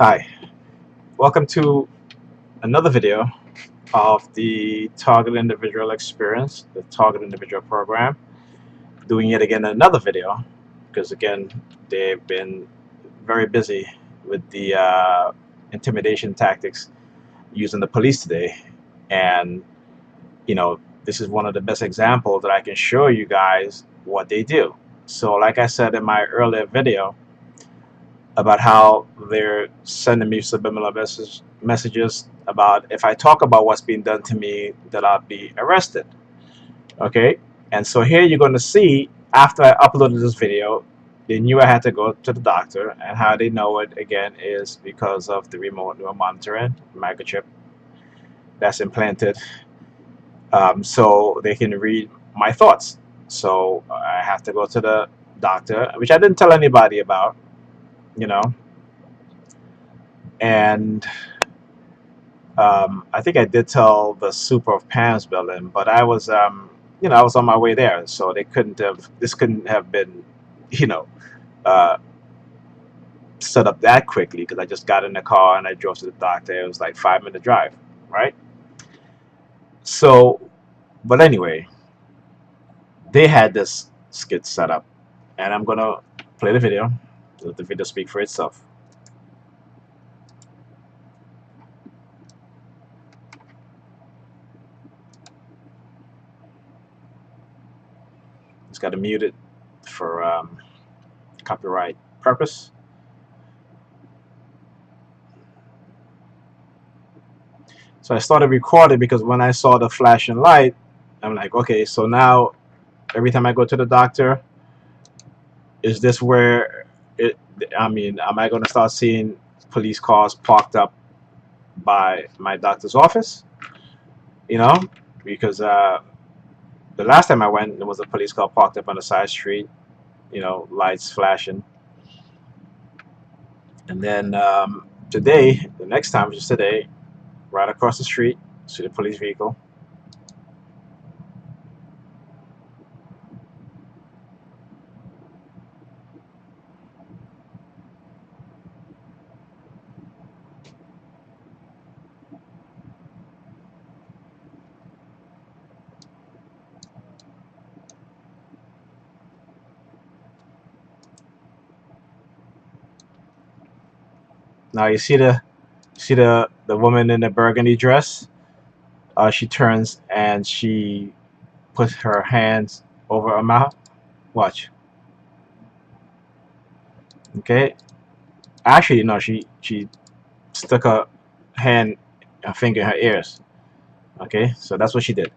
Hi, welcome to another video of the Target Individual Experience, the Target Individual Program. Doing it again in another video because again they've been very busy with the intimidation tactics using the police today, and this is one of the best examples that I can show you guys what they do. So like I said in my earlier video about how they're sending me subliminal messages about if I talk about what's being done to me that I'll be arrested. Okay, and so here you're going to see after I uploaded this video they knew I had to go to the doctor, and how they know it again is because of the remote neural monitoring microchip that's implanted, so they can read my thoughts. So I have to go to the doctor, which I didn't tell anybody about, you know and I think I did tell the super of Pam's building, but I was, I was on my way there, so they couldn't have. This couldn't have been, you know, uh, set up that quickly because I just got in the car and I drove to the doctor. It was like 5 minute drive, right? So, but anyway, they had this skit set up, and I'm gonna play the video. Let the video speak for itself. Just got to mute it for copyright purpose. So I started recording because when I saw the flashing light, I'm like, okay, so now every time I go to the doctor, is this where it? I mean, am I going to start seeing police cars parked up by my doctor's office? You know, because the last time I went, there was a police car parked up on the side street. Lights flashing, and then today, the next time, which is today, right across the street, see the police vehicle. Now you see the woman in the burgundy dress. She turns and she puts her hands over her mouth. Watch. Okay. Actually, no. She stuck her finger in her ears. Okay. So that's what she did.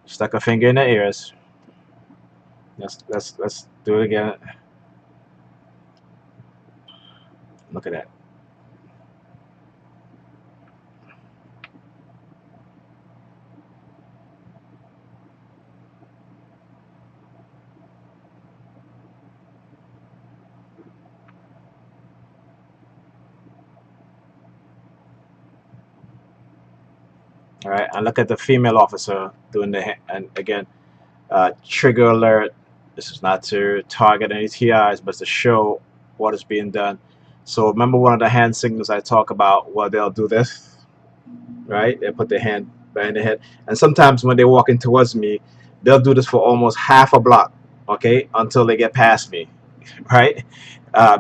Stuck her finger in her ears. Let's do it again. Look at that. All right. And look at the female officer doing and again, trigger alert. This is not to target any TIs, but to show what is being done. So remember one of the hand signals I talk about where they'll do this, right? They put their hand behind their head. And sometimes when they're walking towards me, they'll do this for almost half a block, okay, until they get past me, right?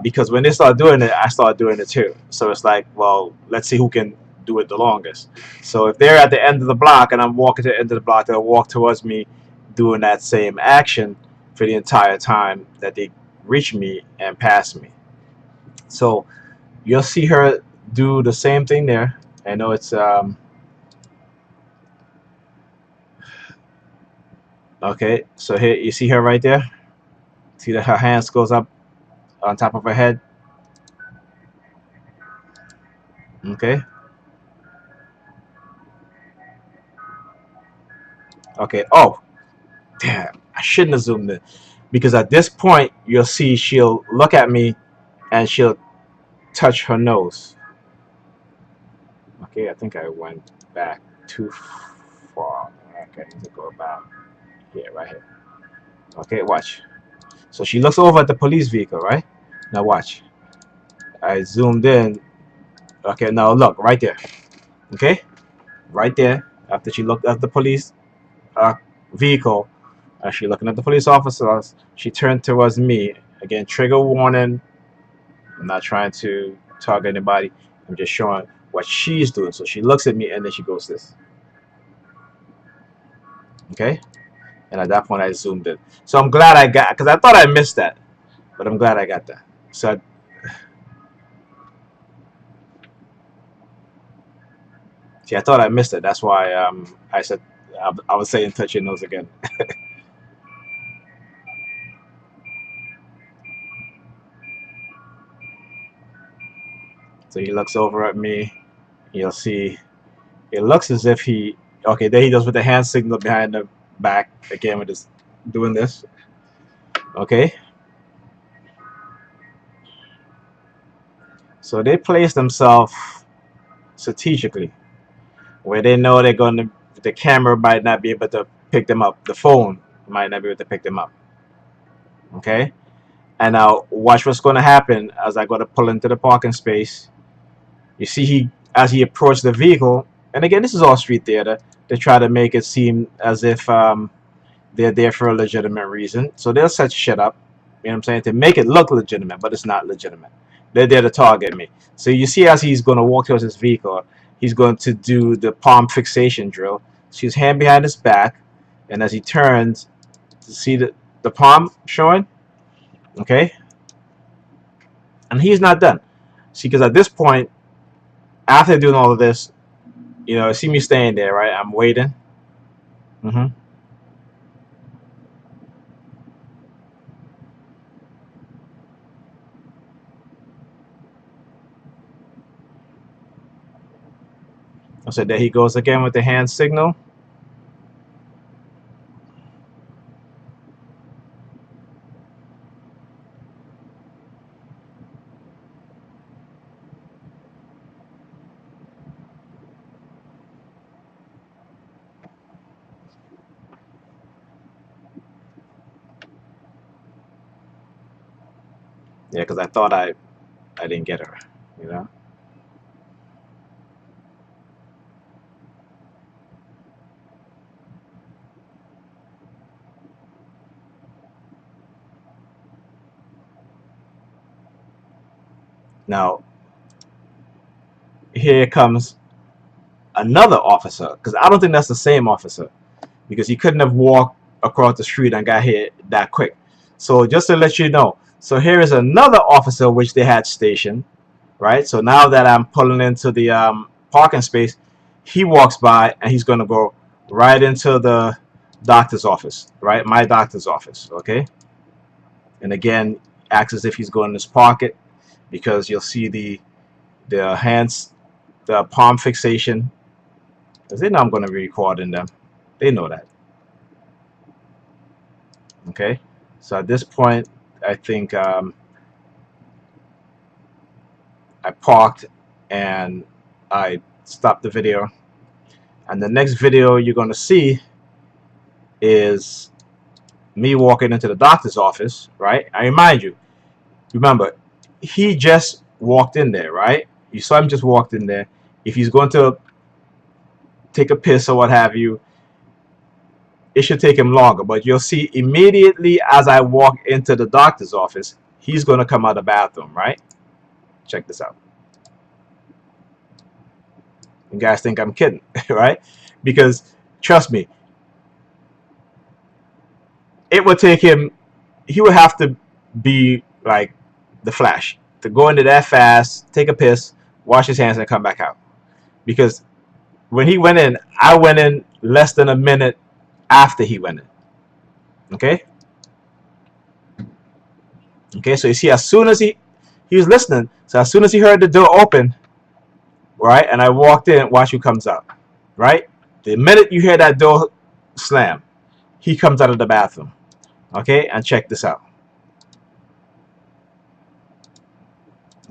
Because when they start doing it, I start doing it too. So it's like, well, let's see who can do it the longest. So if they're at the end of the block and I'm walking to the end of the block, they'll walk towards me doing that same action for the entire time that they reach me and pass me. So you'll see her do the same thing there. I know it's okay. So here you see her right there. See that her hands goes up on top of her head. Okay. Okay. Oh, damn! I shouldn't have zoomed in because at this point you'll see she'll look at me and she'll touch her nose. Okay. I think I went back too far. Okay. I need to go about here, right here. Okay. Watch. So she looks over at the police vehicle, right? Now watch. I zoomed in Okay, now look right there. Okay, right there. After she looked at the police uh, vehicle, she looking at the police officers. She turned towards me. Again, trigger warning. I'm not trying to target anybody. I'm just showing what she's doing. So she looks at me and then she goes this. Okay, and at that point I zoomed in. So I'm glad I got, because I thought I missed that, but I'm glad I got that. So see, I thought I missed it. That's why I said I was saying touch your nose again. So he looks over at me. You'll see it looks as if he, okay, there he does with the hand signal behind the back again with this, doing this. Okay, so they place themselves strategically where they know they're going to, the camera might not be able to pick them up, the phone might not be able to pick them up. Okay, and now watch what's going to happen as I go to pull into the parking space. You see, he, as he approached the vehicle, and again, this is all street theater. They try to make it seem as if they're there for a legitimate reason. So they'll set shit up, you know what I'm saying, to make it look legitimate, but it's not legitimate. They're there to target me. So you see, as he's going to walk towards his vehicle, he's going to do the palm fixation drill. So his hand behind his back, and as he turns, see the palm showing, okay? And he's not done. See, because at this point, after doing all of this, you know, see me staying there, right? I'm waiting. Mm-hmm. So there he goes again with the hand signal. Yeah, because I thought I didn't get her, you know. Now here comes another officer, because I don't think that's the same officer, because he couldn't have walked across the street and got here that quick. So just to let you know, so here is another officer which they had stationed, right? So now that I'm pulling into the parking space, he walks by and he's going to go right into the doctor's office, right? My doctor's office, okay? And again, acts as if he's going in his pocket, because you'll see the hands, the palm fixation, because they know I'm going to be recording them. They know that. Okay, so at this point, I think I parked and I stopped the video. And the next video you're going to see is me walking into the doctor's office, right? I remind you, remember, he just walked in there, right? You saw him just walked in there. If he's going to take a piss or what have you, it should take him longer. But you'll see immediately as I walk into the doctor's office, he's going to come out of the bathroom, right? Check this out. You guys think I'm kidding, right? Because trust me, it would take him, he would have to be like the Flash to go into that fast, take a piss, wash his hands, and come back out. Because when he went in, I went in less than a minute after he went in. Okay? Okay, so you see, as soon as he was listening, so as soon as he heard the door open, right, and I walked in, watch who comes out, right? The minute you hear that door slam, he comes out of the bathroom. Okay, and check this out.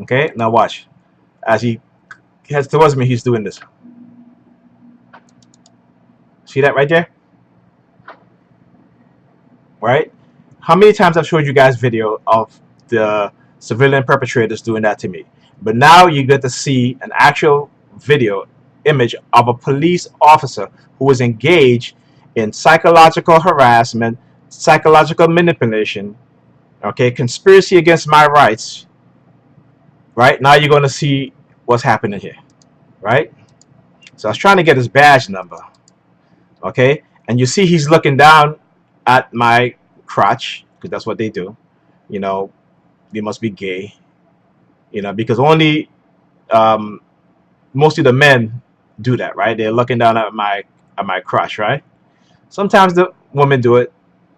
Okay, now watch. As he heads towards me, he's doing this. See that right there? Right? How many times I've showed you guys video of the civilian perpetrators doing that to me? But now you get to see an actual video image of a police officer who was engaged in psychological harassment, psychological manipulation, okay, conspiracy against my rights. Right now, you're going to see what's happening here. Right. So I was trying to get his badge number. Okay, and you see he's looking down at my crotch because that's what they do. You know, they must be gay. You know, because only um, mostly the men do that, right? They're looking down at my crotch, right? Sometimes the women do it,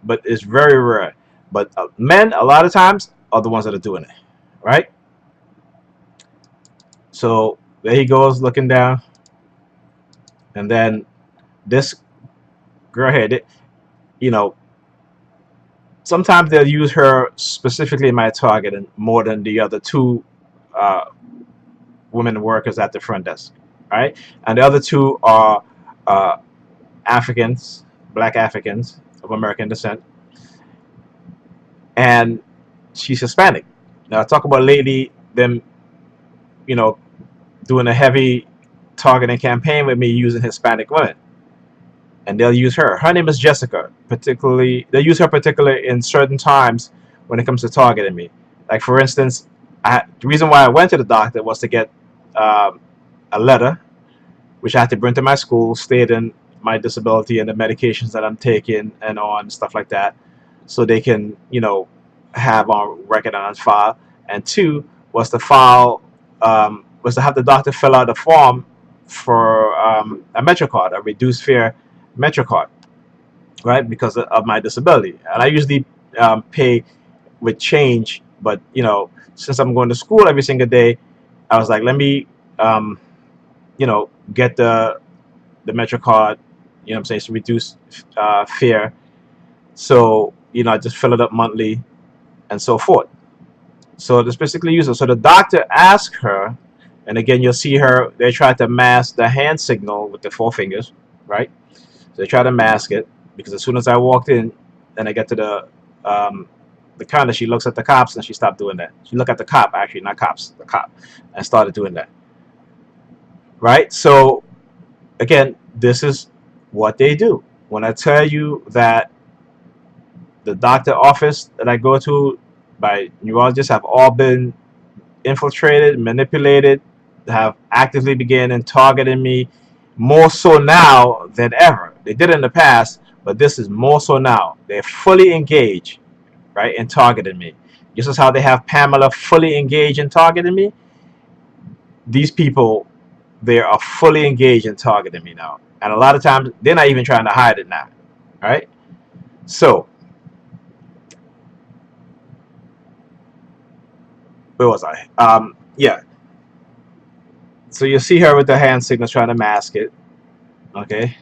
but it's very rare. But men, a lot of times, are the ones that are doing it, right? So there he goes, looking down, and then this girl here, you know, sometimes they'll use her specifically in my target and more than the other two uh, women workers at the front desk, right? And the other two are uh, Africans, black Africans of American descent, and she's Hispanic. Now, talk about lately them, you know, doing a heavy targeting campaign with me using Hispanic women, and they'll use her. Her name is Jessica. Particularly, they use her particularly in certain times when it comes to targeting me. Like for instance, the reason why I went to the doctor was to get um, a letter which I had to bring to my school, stating my disability and the medications that I'm taking and on stuff like that, so they can, you know, have on record and on file. And two was to file, was to have the doctor fill out a form for a Metro card, a reduced fare Metro card, right? Because of my disability, and I usually pay with change, but you know, since I'm going to school every single day, I was like, let me, um, you know, get the Metro card, you know what I'm saying, to reduce fare. So, you know, I just fill it up monthly and so forth. So this basically user. So the doctor asked her, and again, you'll see her, they try to mask the hand signal with the four fingers, right? So they try to mask it because as soon as I walked in and I get to the counter, she looks at the cops and she stopped doing that. She looked at the cop, actually, not cops, the cop, and started doing that, right? So again, this is what they do. When I tell you that the doctor office that I go to by neurologists have all been infiltrated, manipulated, have actively begun and targeting me more so now than ever. They did it in the past, but this is more so now. They're fully engaged, right, in targeting me. This is how they have Pamela fully engaged in targeting me. These people, they are fully engaged in targeting me now. And a lot of times, they're not even trying to hide it now, right? So, where was I? Yeah. So you see her with the hand signals trying to mask it, okay?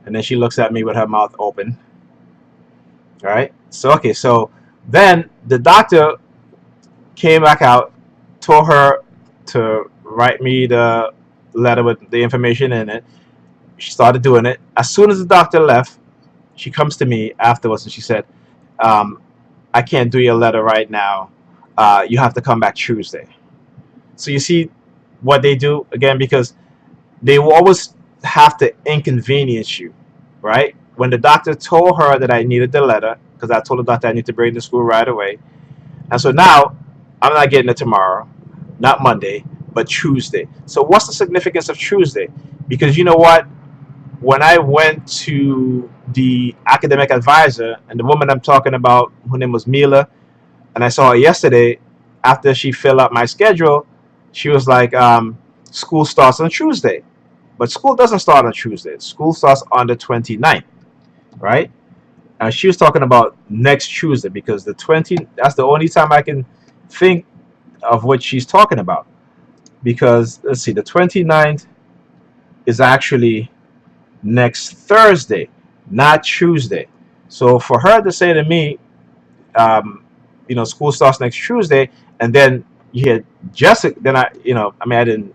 And then she looks at me with her mouth open, all right? So, okay, so then the doctor came back out, told her to write me the letter with the information in it. She started doing it. As soon as the doctor left, she comes to me afterwards and she said, um, I can't do your letter right now. You have to come back Tuesday. So you see what they do again, because they will always have to inconvenience you, right? When the doctor told her that I needed the letter, because I told the doctor I need to bring it to school right away, and so now I'm not getting it tomorrow, not Monday, but Tuesday. So what's the significance of Tuesday? Because you know what? When I went to the academic advisor and the woman I'm talking about, her name was Mila, and I saw her yesterday after she filled out my schedule, she was like, school starts on Tuesday. But school doesn't start on Tuesday. School starts on the 29th, right? She was talking about next Tuesday because the 20, that's the only time I can think of what she's talking about. Because, let's see, the 29th is actually next Thursday, not Tuesday. So for her to say to me, you know, school starts next Tuesday, and then you hear Jessica, then I, you know, I mean, I didn't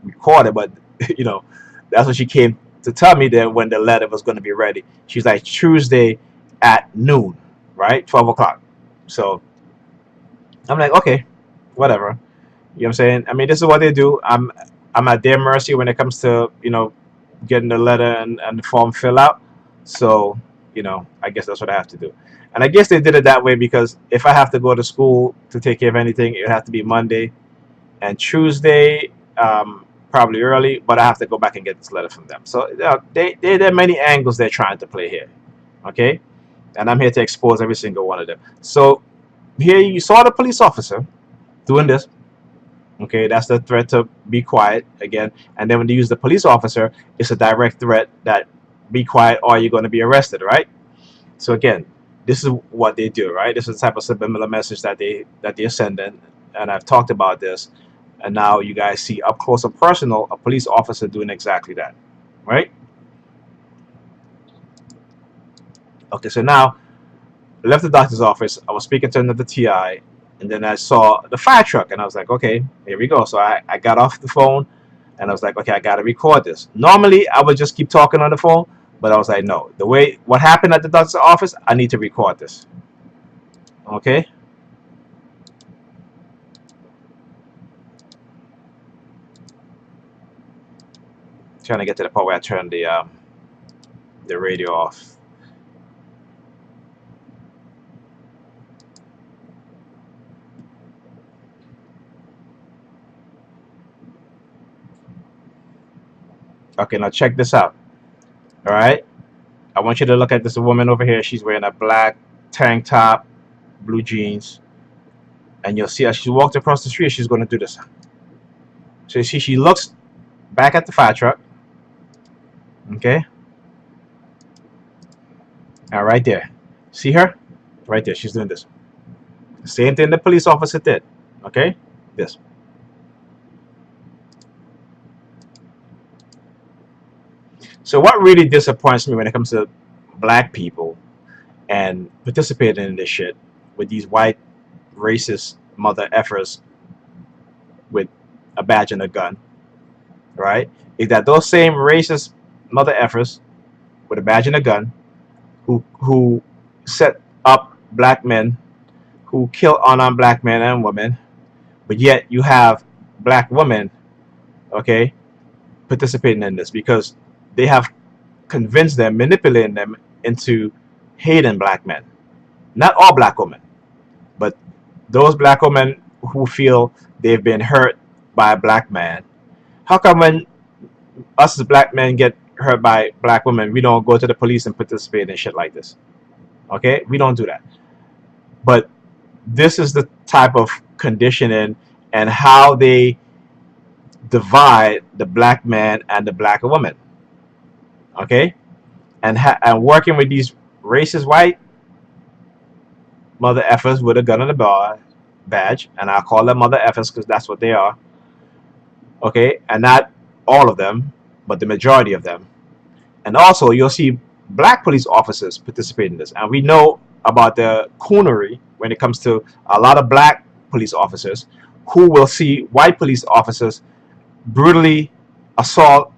record it, but, you know, that's what she came to tell me that when the letter was going to be ready. She's like, Tuesday at noon, right? 12 o'clock. So I'm like, okay, whatever. You know what I'm saying? I mean, this is what they do. I'm at their mercy when it comes to getting the letter and the form fill out. So I guess that's what I have to do. And I guess they did it that way because if I have to go to school to take care of anything, it would have to be Monday and Tuesday, probably early. But I have to go back and get this letter from them. So there are many angles they're trying to play here. Okay, and I'm here to expose every single one of them. So here you saw the police officer doing this. Okay, that's the threat to be quiet again. And then when they use the police officer, it's a direct threat that be quiet or you're going to be arrested, right? So again, this is what they do, right? This is the type of subliminal message that they're sending, and I've talked about this. And now you guys see up close and personal a police officer doing exactly that, right? Okay, so now I left the doctor's office. I was speaking to another TI, and then I saw the fire truck, and I was like, okay, here we go. So I got off the phone, and I was like, okay, I got to record this. Normally, I would just keep talking on the phone, but I was like, no, what happened at the doctor's office, I need to record this. Okay? Trying to get to the part where I turn the radio off. Okay, now check this out. All right? I want you to look at this woman over here. She's wearing a black tank top, blue jeans, and you'll see as she walked across the street, she's going to do this. So you see, she looks back at the fire truck. Okay? Now, right there. See her? Right there. She's doing this. Same thing the police officer did. Okay? This. So what really disappoints me when it comes to black people and participating in this shit with these white racist mother effers with a badge and a gun, right? Is that those same racist mother effers with a badge and a gun who set up black men, who kill unarmed black men and women, but yet you have black women, okay, participating in this because they have convinced them, manipulating them into hating black men. Not all black women, but those black women who feel they've been hurt by a black man. How come when us as black men get hurt by black women, we don't go to the police and participate in shit like this? Okay, we don't do that. But this is the type of conditioning and how they divide the black man and the black woman. Okay, and working with these racist white mother effers with a gun on the bar badge, and I call them mother effers because that's what they are. Okay, and not all of them, but the majority of them. And also, you'll see black police officers participate in this, and we know about the coonery when it comes to a lot of black police officers who will see white police officers brutally assault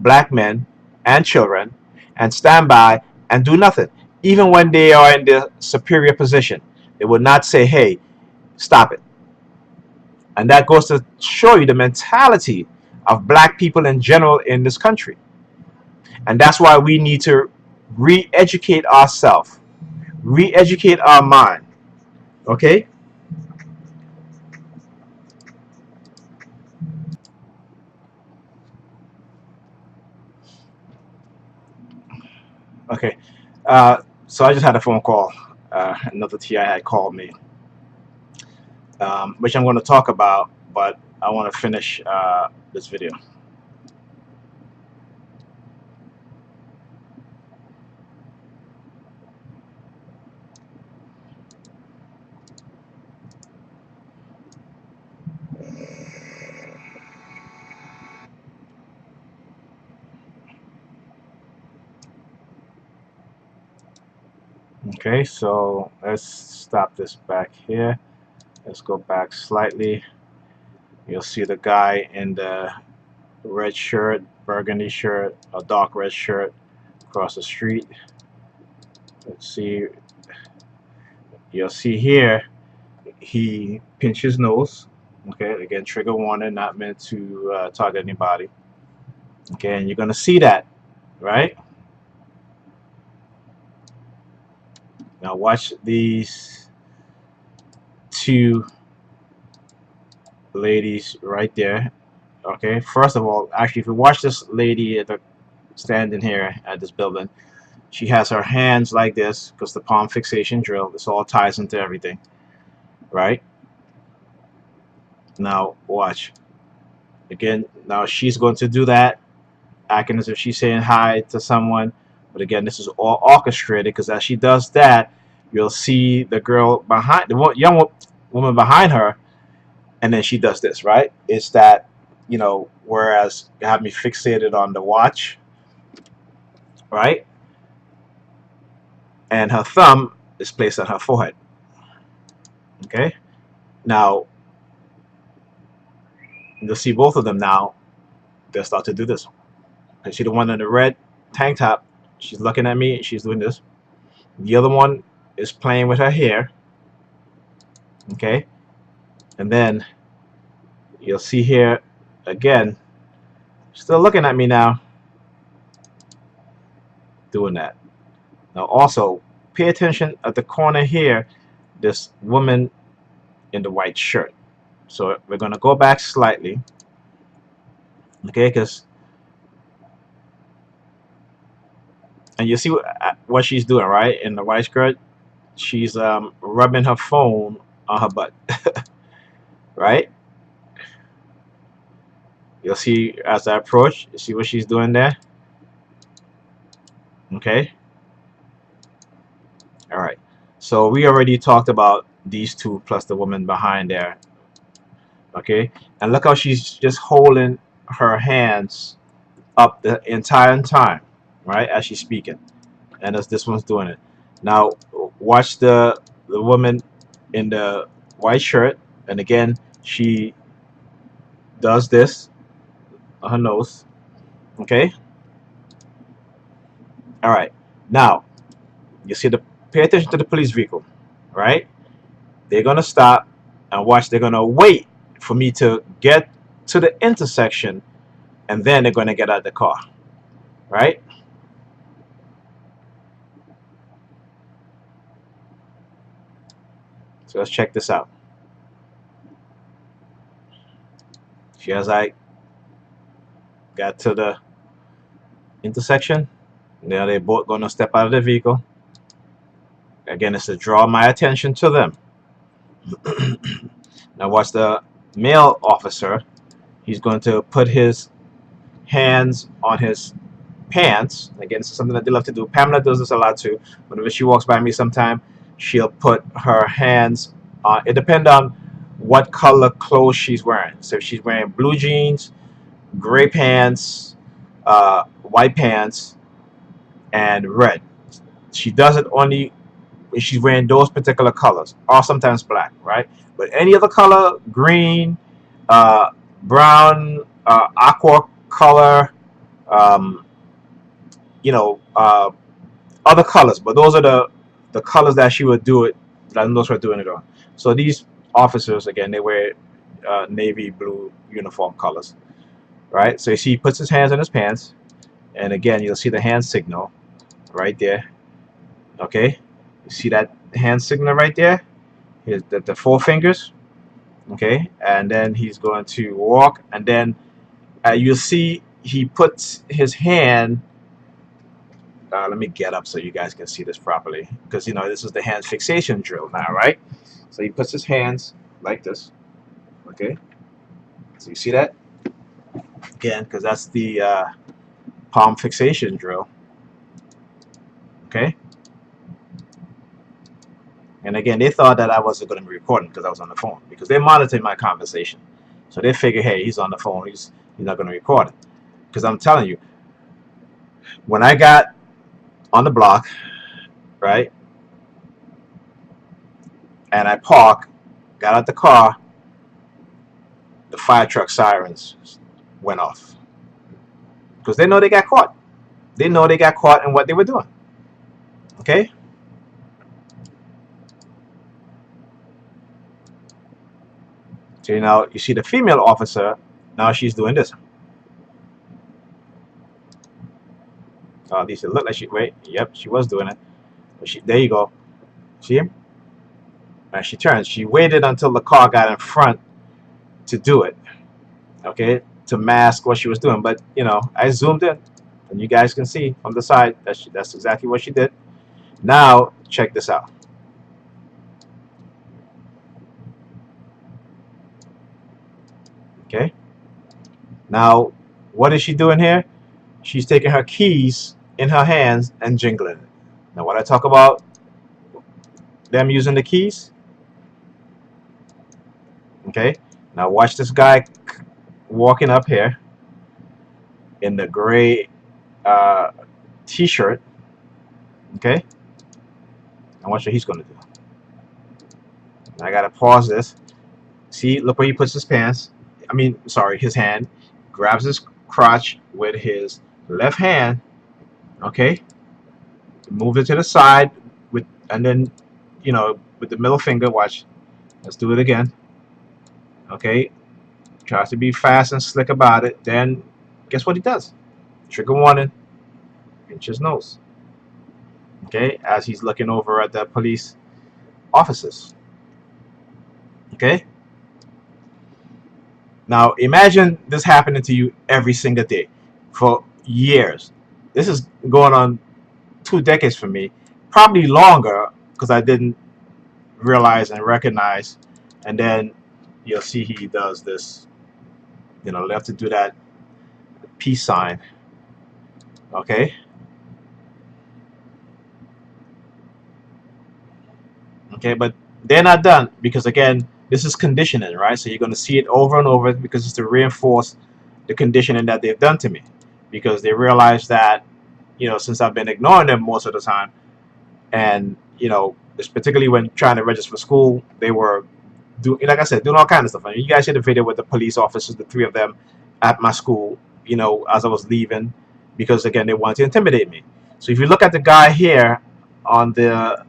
black men and children and stand by and do nothing. Even when they are in the superior position, they will not say, hey, stop it. And that goes to show you the mentality of black people in general in this country. And that's why we need to re-educate ourselves, re-educate our mind. Okay? Okay. So I just had a phone call. Another TI had called me, which I'm going to talk about, but I want to finish this video. Okay, so let's stop this back here. Let's go back slightly. You'll see the guy in the red shirt, burgundy shirt, a dark red shirt across the street. Let's see. You'll see here he pinched his nose. Okay, again, trigger warning, not meant to target anybody. Okay, and you're gonna see that, right? Now watch these two ladies right there. Okay, first of all, actually, if you watch this lady at the standing here at this building, she has her hands like this because the palm fixation drill. This all ties into everything, right? Now watch again. Now she's going to do that, acting as if she's saying hi to someone. But again, this is all orchestrated because as she does that, you'll see the girl behind the young woman behind her, and then she does this, right? It's that, whereas you have me fixated on the watch, right? And her thumb is placed on her forehead. Okay. Now you'll see both of them now. They'll start to do this. And see the one in the red tank top. She's looking at me. She's doing this. The other one is playing with her hair. Okay. And then you'll see here again, still looking at me now, doing that. Now also pay attention at the corner here. This woman in the white shirt. So we're gonna go back slightly. Okay, and you see what she's doing, right? In the white skirt, she's rubbing her phone on her butt, right? You'll see as I approach, you see what she's doing there. Okay, all right. So we already talked about these two plus the woman behind there. Okay, and look how she's just holding her hands up the entire time, right, as she's speaking, and as this one's doing it. Now watch the woman in the white shirt, and again she does this on her nose. Okay, all right. Now you see the pay attention to the police vehicle, right? They're gonna stop and watch. They're gonna wait for me to get to the intersection, and then they're gonna get out of the car, right? So let's check this out. See, as I got to the intersection, now they're both gonna step out of the vehicle. Again, it's to draw my attention to them. Now watch the male officer. He's going to put his hands on his pants. Again, this is something that they love to do. Pamela does this a lot too. Whenever she walks by me sometime, she'll put her hands on. It depends on what color clothes she's wearing. So if she's wearing blue jeans, gray pants, white pants, and red. She does it only if she's wearing those particular colors, or sometimes black, right? But any other color, green, uh, brown, aqua color, um, you know, uh, other colors, but those are the colors that she would do it. That knows her doing it on. So these officers, again, they wear navy blue uniform colors, right? So you see, he puts his hands in his pants, and again, you'll see the hand signal right there. Okay, you see that hand signal right there? Here's the four fingers. Okay, and then he's going to walk, and then you'll see he puts his hand. Let me get up so you guys can see this properly, because this is the hand fixation drill now, right? So he puts his hands like this. Okay, so you see that again, because that's the palm fixation drill. Okay, and again, they thought that I wasn't going to be recording because I was on the phone, because they monitored my conversation, so they figure, hey, he's on the phone, he's not going to record it. Because I'm telling you, when I got on the block, right, and I parked, got out the car, the fire truck sirens went off because they know they got caught. They know they got caught in what they were doing. Okay. So now you see the female officer. Now she's doing this. At least it looked like she. Wait, yep, she was doing it. But there you go. See him? And she turns. She waited until the car got in front to do it. Okay, to mask what she was doing. But you know, I zoomed in, and you guys can see from the side that that's exactly what she did. Now check this out. Okay. Now, what is she doing here? She's taking her keys in her hands and jingling it. Now, when I talk about them using the keys, okay. Now watch this guy walking up here in the gray uh, t-shirt. Okay. And watch what he's gonna do. I gotta pause this. See, look where he puts his pants. I mean, sorry, his hand. Grabs his crotch with his left hand. Okay. Move it to the side with, and then, you know, with the middle finger. Watch. Let's do it again. Okay. Tries to be fast and slick about it. Then, guess what he does? Trigger warning. Pinch his nose. Okay. As he's looking over at the police officers. Okay. Now, imagine this happening to you every single day for years. This is going on 2 decades for me, probably longer because I didn't realize and recognize. And then you'll see he does this. You know, they have to do that peace sign. Okay. Okay, but they're not done because again, this is conditioning, right? So you're going to see it over and over because it's to reinforce the conditioning that they've done to me, because they realize that, you know, since I've been ignoring them most of the time, and you know, it's particularly when trying to register for school, they were doing, like I said, doing all kinds of stuff. I mean, you guys see the video with the police officers, the three of them at my school, you know, as I was leaving, because again, they wanted to intimidate me. So if you look at the guy here on the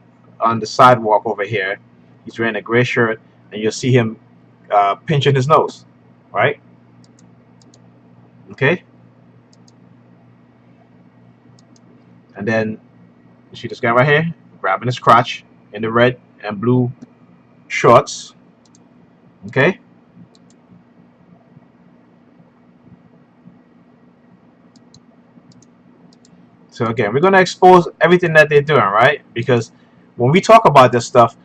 sidewalk over here, he's wearing a gray shirt, and you'll see him pinching his nose, right? Okay, and then you see this guy right here grabbing his crotch in the red and blue shorts. Okay. So again, we're gonna expose everything that they're doing, right? Because when we talk about this stuff,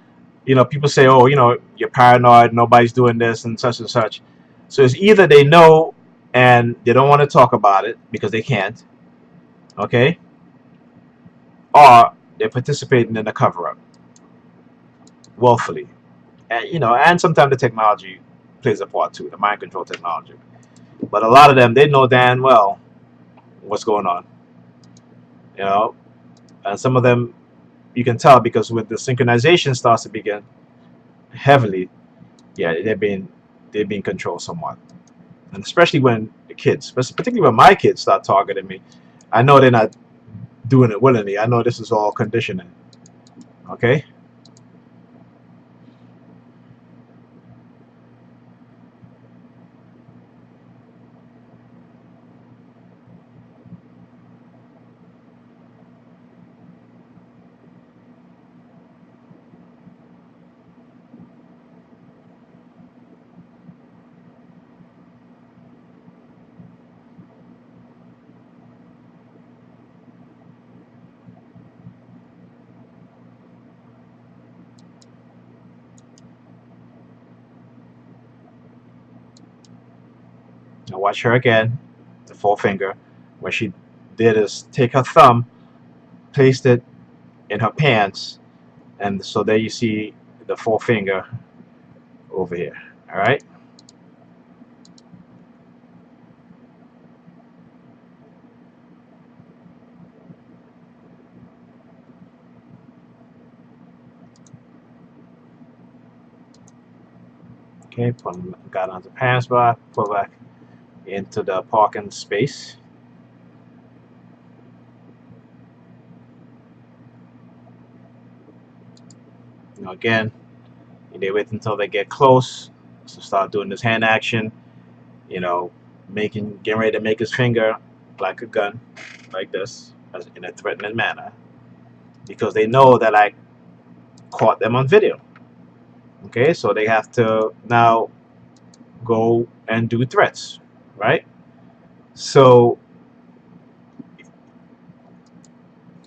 you know, people say, "Oh, you know, you're paranoid. Nobody's doing this and such and such." So it's either they know and they don't want to talk about it because they can't, okay, or they're participating in the cover-up willfully, and you know, and sometimes the technology plays a part too, the mind control technology. But a lot of them, they know damn well what's going on, you know, and some of them you can tell because when the synchronization starts to begin heavily, yeah, they're being controlled somewhat, and especially when the kids, particularly when my kids start targeting me, I know they're not doing it willingly. I know this is all conditioning. Okay. Now watch her again. The forefinger. What she did is take her thumb, placed it in her pants, and so there you see the forefinger over here. All right. Okay. Got onto pants bar. Put back into the parking space. Now again, they wait until they get close, So start doing this hand action, you know, getting ready to make his finger like a gun, like this, in a threatening manner, because they know that I caught them on video. Okay, so they have to now go and do threats, right? So,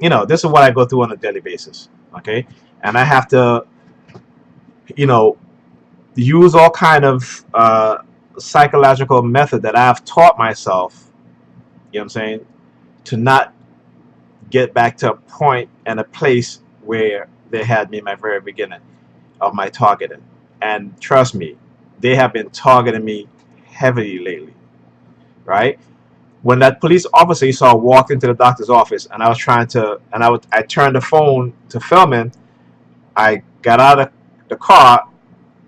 this is what I go through on a daily basis. Okay, and I have to, you know, use all kind of psychological method that I've taught myself. You know what I'm saying? To not get back to a point and a place where they had me in my very beginning of my targeting. And trust me, they have been targeting me heavily lately, right? When that police officer you saw walked into the doctor's office, and I was trying to, and I turned the phone to film him. I got out of the car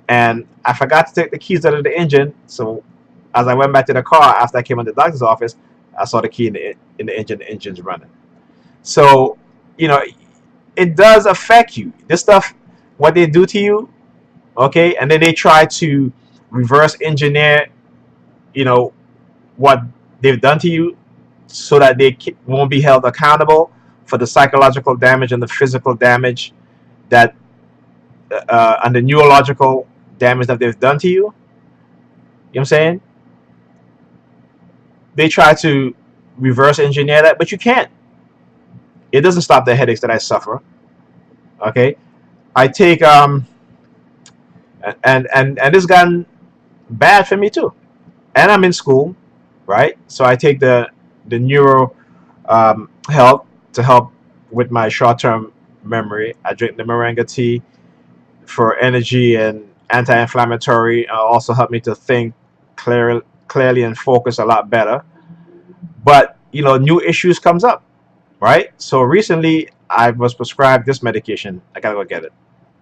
and I forgot to take the keys out of the engine. So as I went back to the car after I came into the doctor's office, I saw the key in the engine. The engine's running. So, you know, it does affect you. This stuff, what they do to you, okay, and then they try to reverse engineer, you know, what they've done to you, so that they won't be held accountable for the psychological damage and the physical damage that and the neurological damage that they've done to you. You know what I'm saying? They try to reverse engineer that, but you can't. It doesn't stop the headaches that I suffer. Okay, I take and this gotten bad for me too. And I'm in school, right? So I take the neuro help to help with my short term memory. I drink the moringa tea for energy and anti-inflammatory. Also help me to think clearly and focus a lot better. But new issues comes up, right? So recently I was prescribed this medication. I gotta go get it,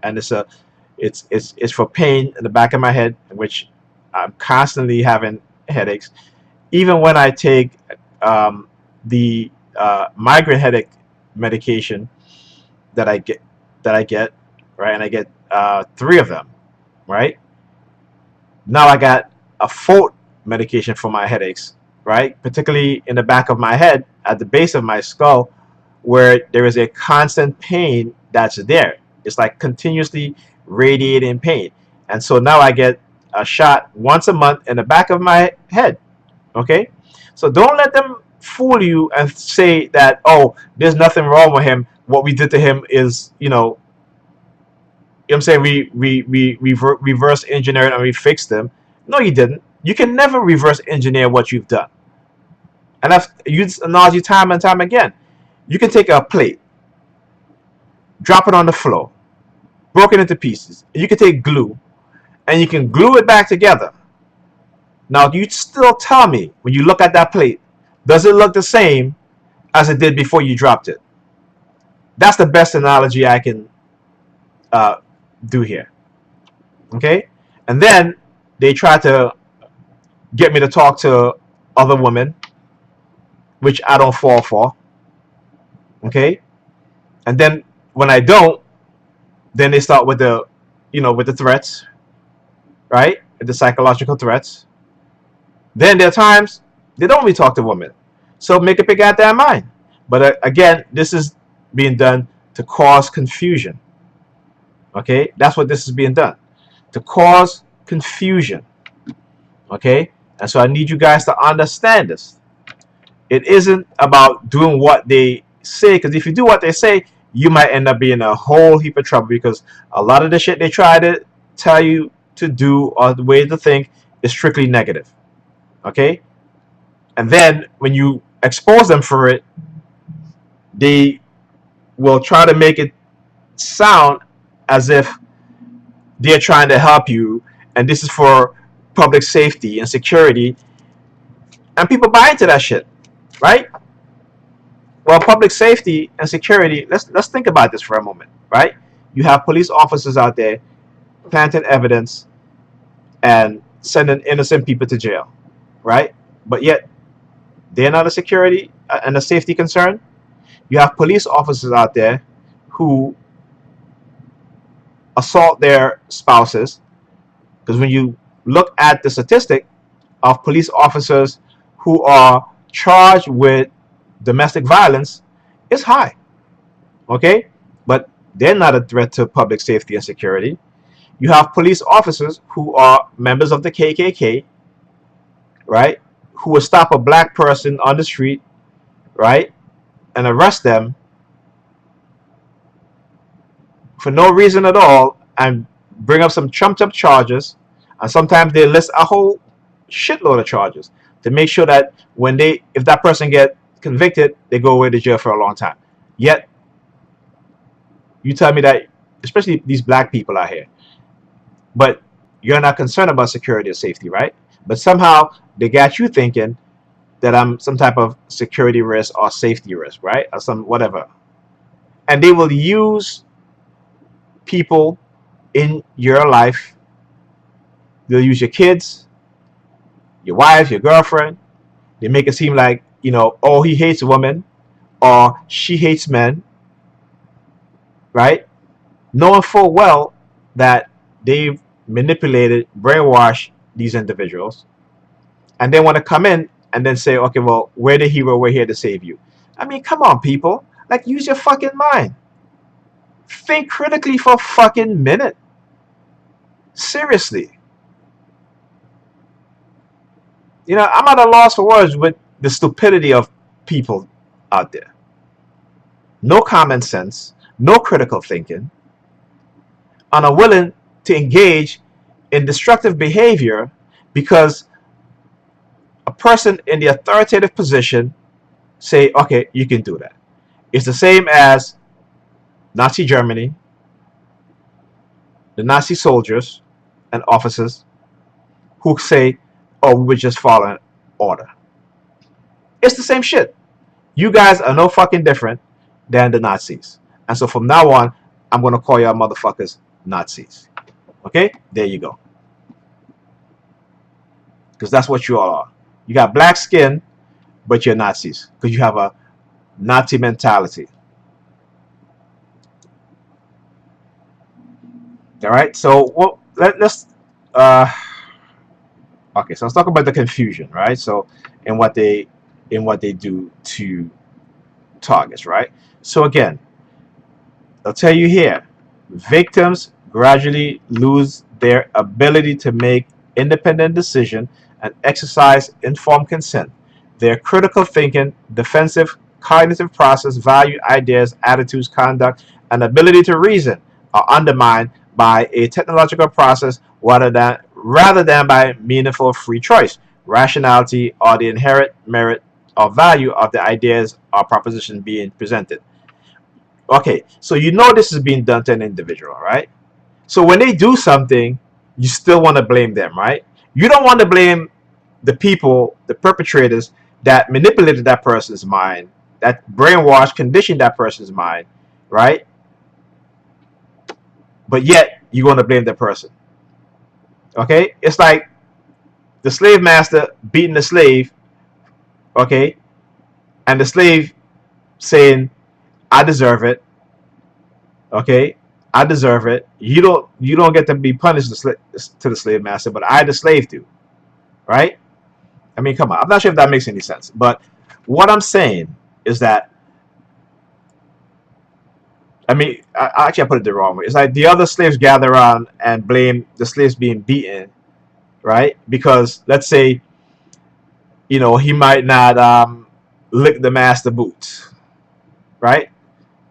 and it's for pain in the back of my head, which I'm constantly having headaches. Even when I take the migraine headache medication that I get, right, and I get three of them, right. Now I got a fourth medication for my headaches, right, particularly in the back of my head, at the base of my skull, where there is a constant pain that's there. It's like continuously radiating pain. And so now I get a shot once a month in the back of my head. Okay? So don't let them fool you and say that, oh, there's nothing wrong with him. What we did to him is, I'm saying, we reverse engineered and we fixed him. No, you didn't. You can never reverse engineer what you've done. And I've used analogy time and time again. You can take a plate, drop it on the floor, broken into pieces. You can take glue, and you can glue it back together. Now, you still tell me, when you look at that plate, does it look the same as it did before you dropped it? That's the best analogy I can do here. Okay? And then they try to get me to talk to other women, which I don't fall for. Okay? And then when I don't, then they start with the threats, right? The psychological threats. Then there are times they don't really talk to women. So make up your goddamn mind. But again, this is being done to cause confusion. Okay? That's what this is being done. To cause confusion. Okay? And so I need you guys to understand this. It isn't about doing what they say, because if you do what they say, you might end up being a whole heap of trouble, because a lot of the shit they try to tell you to do or the way to think is strictly negative. Okay? And then when you expose them for it, they will try to make it sound as if they're trying to help you, and this is for public safety and security, and people buy into that shit, right? Well, public safety and security, let's think about this for a moment, right? You have police officers out there planting evidence and sending innocent people to jail, right? But yet they're not a security and a safety concern. You have police officers out there who assault their spouses, because when you look at the statistic of police officers who are charged with domestic violence, it's high. Okay, but they're not a threat to public safety and security. You have police officers who are members of the KKK, right, who will stop a black person on the street, right, and arrest them for no reason at all and bring up some trumped up charges. And sometimes they list a whole shitload of charges to make sure that when if that person get convicted, they go away to jail for a long time. Yet, you tell me that, especially these black people out here, but you're not concerned about security or safety, right? But somehow they got you thinking that I'm some type of security risk or safety risk, right? Or some whatever. And they will use people in your life. They'll use your kids, your wife, your girlfriend. They make it seem like, oh, he hates women or she hates men, right? Knowing full well that they've manipulated, brainwashed these individuals, and they want to come in and then say, okay, well, we're the hero, we're here to save you. I mean, come on, people. Like, use your fucking mind. Think critically for a fucking minute. Seriously. I'm at a loss for words with the stupidity of people out there. No common sense, no critical thinking, and unwilling to engage in destructive behavior because a person in the authoritative position say, okay, you can do that. It's the same as Nazi Germany, the Nazi soldiers and officers who say, oh, we were just following order. It's the same shit. You guys are no fucking different than the Nazis. And so from now on, I'm going to call y'all motherfuckers Nazis. Okay? There you go. Because that's what you all are. You got black skin, but you're Nazis. Because you have a Nazi mentality. All right? So let's... okay, so let's talk about the confusion, right? So in what they do to targets, right? So again, I'll tell you here, victims gradually lose their ability to make independent decision and exercise informed consent. Their critical thinking, defensive, cognitive process, value, ideas, attitudes, conduct, and ability to reason are undermined by a technological process rather than by meaningful free choice, rationality, or the inherent merit or value of the ideas or proposition being presented. Okay, so this is being done to an individual, right? So when they do something, you still want to blame them, right? You don't want to blame the people, the perpetrators that manipulated that person's mind, that brainwashed, conditioned that person's mind, right? But yet you want to blame the person. Okay? It's like the slave master beating the slave, okay? And the slave saying, I deserve it. Okay, I deserve it. You don't get to be punished to the slave master, but I, the slave, do. Right? I mean, come on. I'm not sure if that makes any sense, but what I'm saying is that, I mean, I put it the wrong way. It's like the other slaves gather around and blame the slaves being beaten, right? Because let's say, he might not lick the master boots, right?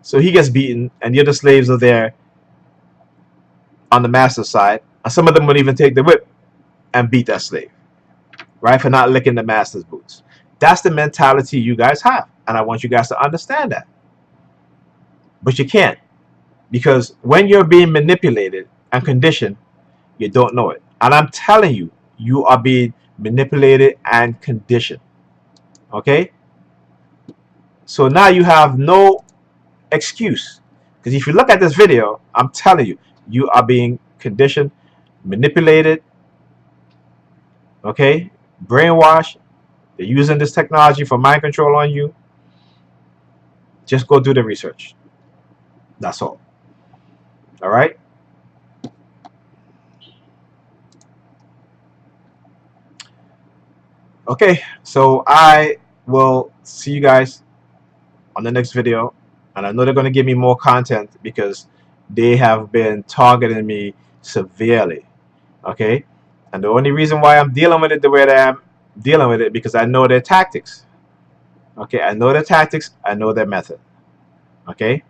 So he gets beaten, and the other slaves are there on the master side, and some of them would even take the whip and beat that slave, right, for not licking the master's boots. That's the mentality you guys have, and I want you guys to understand that. But you can't, because when you're being manipulated and conditioned, you don't know it. And I'm telling you, you are being manipulated and conditioned. Okay? So now you have no excuse. Because if you look at this video, I'm telling you, you are being conditioned, manipulated, okay, brainwashed. They're using this technology for mind control on you. Just go do the research. That's all. All right. Okay, so I will see you guys on the next video, and I know they're going to give me more content because they have been targeting me severely. Okay, and the only reason why I'm dealing with it the way that I'm dealing with it because I know their tactics. Okay, I know their tactics, I know their method. Okay,